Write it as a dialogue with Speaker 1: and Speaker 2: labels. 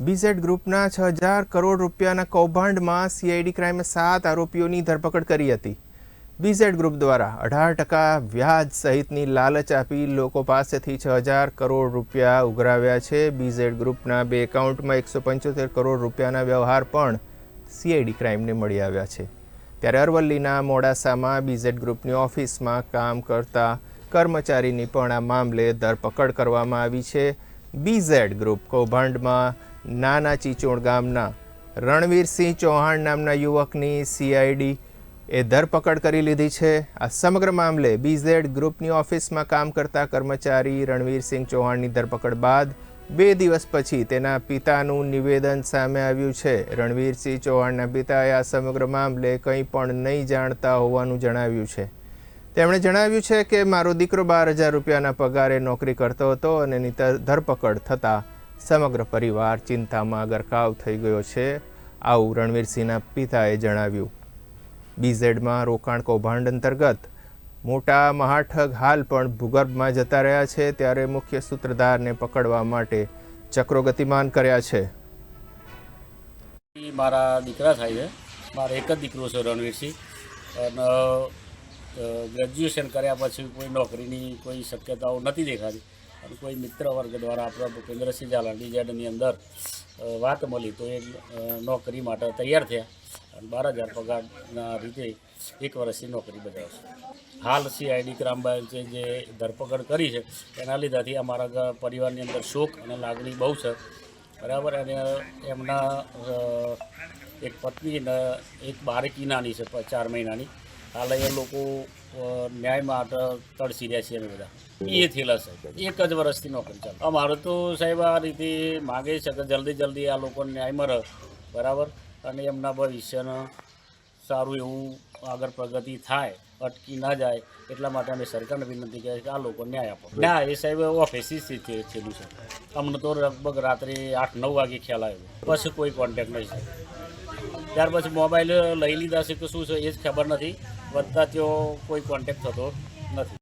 Speaker 1: BZ ગ્રુપના 6000 કરોડ રૂપિયાના કૌભાંડમાં સીઆઈડી ક્રાઇમે 7 આરોપીઓની ધરપકડ કરી હતી। બીઝેડ ગ્રુપ દ્વારા 18% વ્યાજ સહિતની લાલચ આપી લોકો પાસેથી 6000 કરોડ રૂપિયા ઉઘરાવ્યા છે। બીઝેડ ગ્રુપના બે એકાઉન્ટમાં 175 કરોડ રૂપિયાના વ્યવહાર પણ સીઆઈડી ક્રાઇમને મળી આવ્યા છે। ત્યારે અરવલ્લીના મોડાસામાં બીઝેડ ગ્રુપની ઓફિસમાં કામ કરતા કર્મચારીની પણ આ મામલે ધરપકડ કરવામાં આવી છે। બીઝેડ ગ્રુપ કૌભાંડમાં નાના ચીચોણ ગામના રણવીરસિંહ ચૌહાણ નામના યુવકની સીઆઈડી એ ધરપકડ કરી લીધી છે। આ સમગ્ર મામલે બીઝેડ ગ્રુપની ઓફિસમાં કામ કરતા કર્મચારી રણવીરસિંહ ચૌહાણની ધરપકડ બાદ 2 દિવસ પછી તેના પિતાનું નિવેદન સામે આવ્યું છે। રણવીરસિંહ ચૌહાણના પિતાએ આ સમગ્ર મામલે કંઈ પણ નહીં જાણતા હોવાનું જણાવ્યું છે। તેમણે જણાવ્યું છે કે મારો દીકરો 12000 રૂપિયાના પગારે નોકરી કરતો હતો અને એની ધરપકડ થતાં સમગ્ર પરિવાર ચિંતામાં ગરકાવ થઈ ગયો છે। આવું રણવીરસિંહના પિતાએ જણાવ્યું। બીઝેડમાં રોકાણ કૌભાંડ અંતર્ગત મોટા મહાઠગ હાલ પણ ભૂગર્ભમાં જતા રહ્યા છે, ત્યારે મુખ્ય સૂત્રધારને પકડવા માટે ચક્રો ગતિમાન કર્યા છે।
Speaker 2: મારા દીકરા થાય છે, મારો એક જ દીકરો છે રણવીરસિંહ, અને ગ્રેજ્યુએશન કર્યા પછી કોઈ નોકરીની કોઈ શક્યતાઓ નથી દેખાતી અને કોઈ મિત્ર વર્ગ દ્વારા આપણા ભૂપેન્દ્રસિંહ ઝાલા બીઝેડની અંદર વાત મળી તો એ નોકરી માટે તૈયાર થયા અને 12000 પગારના રીતે 1 વર્ષની નોકરી બજાવશે। હાલ સીઆઈડી ક્રાઇમ બ્રાન્ચે જે ધરપકડ કરી છે એના લીધેથી અમારા પરિવારની અંદર શોક અને લાગણી બહુ છે, બરાબર। અને એમના એક પત્ની અને એક બાળકી નાની છે 4 મહિનાની। હાલ એ લોકો ન્યાય માટે તડસી રહ્યા છીએ અમે બધા। એ થયેલા સાહેબ 1 જ વર્ષથી નોકરી ચાલે। અમારું તો સાહેબ આ રીતે માગે છે કે જલ્દી આ લોકોને ન્યાય મળે, બરાબર, અને એમના ભવિષ્યને સારું એવું આગળ પ્રગતિ થાય, અટકી ના જાય, એટલા માટે અમે સરકારને વિનંતી કરીએ કે આ લોકો ન્યાય આપો। ના, એ સાહેબ ઓફિસથી થયેલું છે। અમને તો લગભગ રાત્રે 8-9 વાગે ખ્યાલ આવ્યો, પછી કોઈ કોન્ટેક્ટ નહીં છે। ત્યાર પછી મોબાઈલ લઈ લીધા છે કે શું છે એ જ ખબર નથી, વધતા ત્યાં કોઈ કોન્ટેક્ટ થતો નથી।